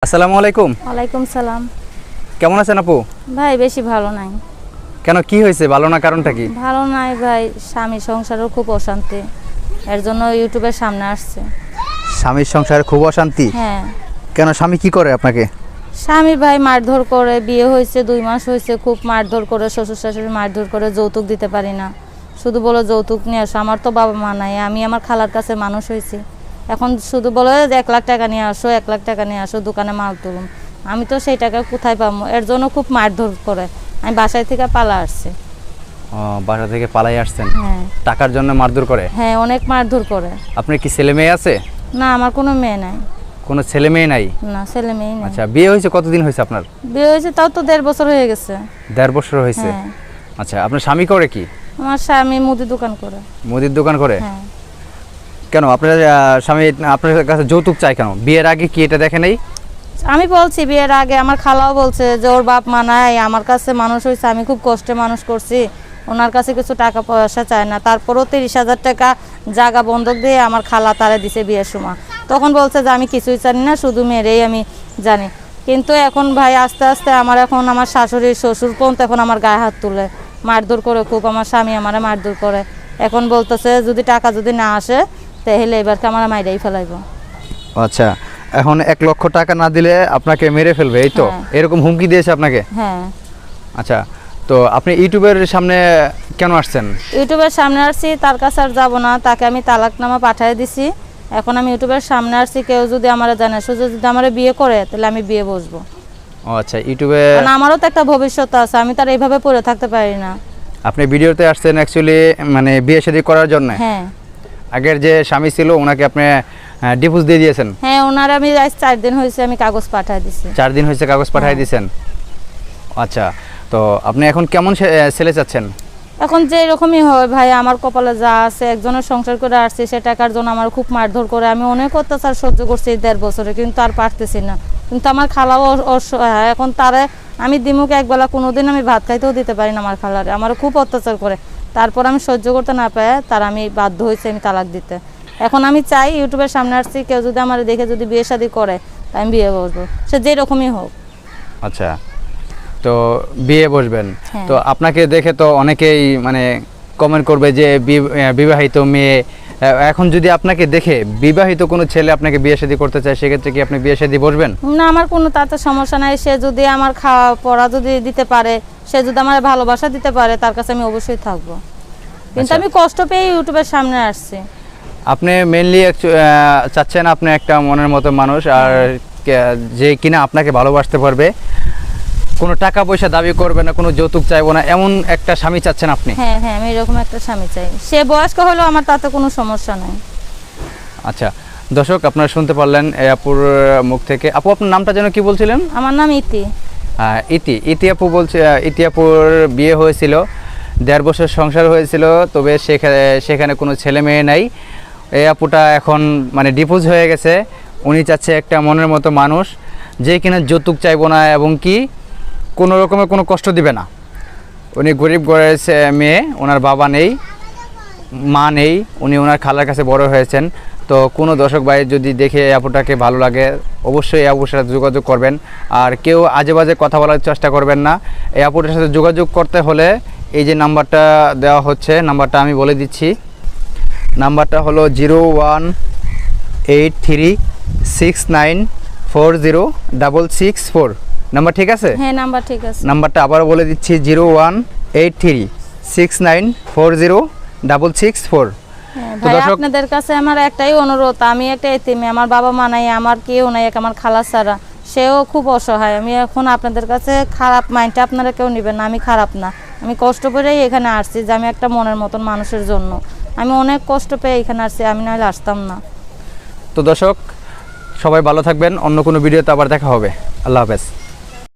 আসসালামু আলাইকুম। ওয়ালাইকুম সালাম। কেমন আছেন আপু? ভাই বেশি ভালো নাই। কেন, কি হয়েছে? ভালো না কারণটা কি? ভালো নাই ভাই, স্বামী সংসারের খুব অশান্তি, এর জন্য ইউটিউবের সামনে আসছে। স্বামীর সংসারে খুব অশান্তি? হ্যাঁ। কেন, স্বামী কি করে আপনাকে? স্বামী ভাই মারধর করে, বিয়ে হয়েছে 2 মাস হয়েছে, খুব মারধর করে, শ্বশুর শাশুড়ি মারধর করে, যৌতুক দিতে পারি না, শুধু বলো যৌতুক নিয়ে আসো। আমার তো বাবা মা নাই, আমি আমার খালার কাছে মানুষ হয়েছি, এখন শুধু বলো 1 লাখ টাকা নিয়ে আসো, 1 লাখ টাকা নিয়ে আসো, দোকানে মাল তুলুন। আমি তো সেই টাকা কোথায় পাবো? এর জন্য খুব মারধর করে, আমি বাসায় থেকে পালা আসছি। ও, বাসা থেকে পালাই আসছেন? হ্যাঁ। টাকার জন্য মারধর করে? হ্যাঁ, অনেক মারধর করে। আপনার কি ছেলে মেয়ে আছে? না, আমার কোনো মেয়ে নাই। কোনো ছেলে মেয়ে নাই? না, ছেলে মেয়ে নেই। আচ্ছা, বিয়ে হয়েছে কতদিন হয়েছে আপনার? বিয়ে হয়েছে তাও তো 1.5 বছর হয়ে গেছে। 1.5 বছর হয়েছে? হ্যাঁ। আচ্ছা, আপনার স্বামী করে কি? আমার স্বামী মুদি দোকান করে। মুদির দোকান করে? হ্যাঁ। কেন, আপনার স্বামী আপনার কাছে যৌতুক চাই কেন? বিয়ের আগে কি এটা দেখে নাই? আমি বলছি বিয়ের আগে, আমার খালাও বলছে যে ওর বাপ মা নাই, আমার কাছে মানুষ হয়েছে, আমি খুব কষ্টে মানুষ করছি, ওনার কাছে কিছু টাকা পয়সা চায় না। তারপরও 30,000 টাকা জায়গা বন্ধক দিয়ে আমার খালা তারে দিছে বিয়ের সময়। তখন বলছে যে আমি কিছুই জানি না, শুধু মেয়েরেই আমি জানি। কিন্তু এখন ভাই আস্তে আস্তে আমার শাশুড়ি শ্বশুর পর্যন্ত এখন আমার গায়ে হাত তুলে, মারধর করে খুব। আমার স্বামী আমারে মারধর করে, এখন বলতেছে যদি টাকা যদি না আসে তাহলে এবারকে আমার মাইরাই ফেলাইব। আচ্ছা, এখন 1 লক্ষ টাকা না দিলে আপনাকে মেরে ফেলবে, এই তো? হ্যাঁ। এরকম হুমকি দিয়েছে আপনাকে? হ্যাঁ। আচ্ছা, তো আপনি ইউটিউবের সামনে কেন আসছেন? ইউটিউবের সামনে আসছি, তার কাছে আর যাবো না, তাকে আমি তালাকনামা পাঠিয়ে দিছি। এখন আমি ইউটিউবের সামনে আসছি, কেউ যদি আমার জানে, শুধু যদি আমার বিয়ে করে তাহলে আমি বিয়ে বসবো। ও আচ্ছা, ইউটিউবে কারণ আমারও তো একটা ভবিষ্যৎ আছে, আমি তার এইভাবে পড়ে থাকতে পারি না। আপনি ভিডিওতে আসছেন অ্যাকচুয়ালি মানে বিয়ে শাদী করার জন্য? হ্যাঁ। আগের যে স্বামী ছিল ওনাকে আপনি ডিভোর্স দিয়ে দিয়েছেন? হ্যাঁ, ওনার আমি আজ 4 দিন হয়েছে আমি কাগজ পাঠিয়ে দিছি। 4 দিন হয়েছে কাগজ পাঠিয়ে হ্যাঁ। দিয়েছেন? আচ্ছা, তো আপনি এখন কেমন ছেলে চাচ্ছেন? এখন যে এরকমই হয় ভাই, আমার কপালে যা আছে, একজনের সংসার করে আসছি, সে টাকার জন্য আমার খুব মারধর করে, আমি অনেক অত্যাচার সহ্য করছি এই 1.5 বছরে, কিন্তু আর পারতেছি না। কিন্তু আমার খালাও অসহায়, এখন তারে আমি দিমুকে একবেলা কোনোদিন আমি ভাত খাইতেও দিতে পারি না আমার খালারে, আমার খুব অত্যাচার করে। তারপর আমি সহ্য করতে না পাই, তার আমি বাধ্য হয়েছি আমি তালাক দিতে। এখন আমি চাই ইউটিউবের সামনে আসছি, কেউ যদি আমার দেখে যদি বিয়ে শাদী করে তাই আমি বিয়ে বসবো, সে যেরকমই হোক। আচ্ছা, তো বিয়ে বসবেন? হ্যাঁ। তো আপনাকে দেখে তো অনেকেই মানে কমেন্ট করবে যে বিবাহিত মেয়ে। এখন যদি আপনাকে দেখে বিবাহিত কোনো ছেলে আপনাকে বিয়ে শাদী করতে চায়, সেক্ষেত্রে কি আপনি বিয়ে শাদী বসবেন? না, আমার কোনো তাতে সমস্যা নাই, সে যদি আমার খাওয়া পড়া যদি দিতে পারে, সে যদি আমার ভালোবাসা দিতে পারে, তার কাছে আমি অবশ্যই থাকবো। কিন্তু আচ্ছা। আমি কষ্ট পেয়ে ইউটিউবের সামনে আসছি। আপনি মেনলি চাচ্ছেন আপনি একটা মনের মতো মানুষ, আর যে কিনা আপনাকে ভালোবাসতে পারবে, কোনো টাকা পয়সা দাবি করবে না, কোনো যৌতুক চাইবো না, এমন একটা স্বামী চাচ্ছেন আপনি? হ্যাঁ হ্যাঁ, আমি এরকম একটা স্বামী চাই, সে বয়স্ক হলেও আমার তাতে কোনো সমস্যা নাই। আচ্ছা দর্শক, আপনারা শুনতে পারলেন এই আপুর মুখ থেকে। আপু, আপনার নামটা যেন কি বলছিলেন? আমার নাম ইতি। ইতি আপু বলছে। ইতি আপুর বিয়ে হয়েছিল, 1.5 বছর সংসার হয়েছিল, তবে সেখানে কোনো ছেলে মেয়ে নাই। এই আপুটা এখন মানে ডিভোর্স হয়ে গেছে। উনি চাচ্ছে একটা মনের মতো মানুষ, যে কিনা যৌতুক চাইবো না এবং কি কোনো রকমের কোনো কষ্ট দিবে না। উনি গরিব ঘরের মেয়ে, ওনার বাবা নেই, মা নেই, উনি ওনার খালার কাছে বড় হয়েছেন। তো কোনো দর্শক ভাই যদি দেখে এই আপুটাকে ভালো লাগে, অবশ্যই এই আপুর সাথে যোগাযোগ করবেন, আর কেউ আজে বাজে কথা বলার চেষ্টা করবেন না। এই আপুটার সাথে যোগাযোগ করতে হলে এই যে নাম্বারটা দেওয়া হচ্ছে, নাম্বারটা আমি বলে দিচ্ছি। নাম্বারটা হলো 01836940664 নাম্বার, ঠিক আছে? হ্যাঁ, নাম্বার ঠিক আছে। নাম্বারটা আবারও বলে দিচ্ছি, 01836940664। হ্যাঁ তো ভাই, দর্শক, আপনাদের কাছে আমার একটাই অনুরোধ, আমি একটা এতিম, আমার বাবা মা নাই, আমার কেউ নাই, আমার খালা ছাড়া, সেও খুব অসহায়। আমি এখন আপনাদের কাছে খারাপ মাইন্ডটা আপনারা কেউ নেবেন না, আমি খারাপ না, আমি কষ্ট করেই এখানে আসছি, যে আমি একটা মনের মতন মানুষের জন্য আমি অনেক কষ্ট পেয়ে এখানে আসছি, আমি নাহলে আসতাম না। তো দর্শক, সবাই ভালো থাকবেন, অন্য কোনো ভিডিওতে আবার দেখা হবে। আল্লাহ হাফেজ।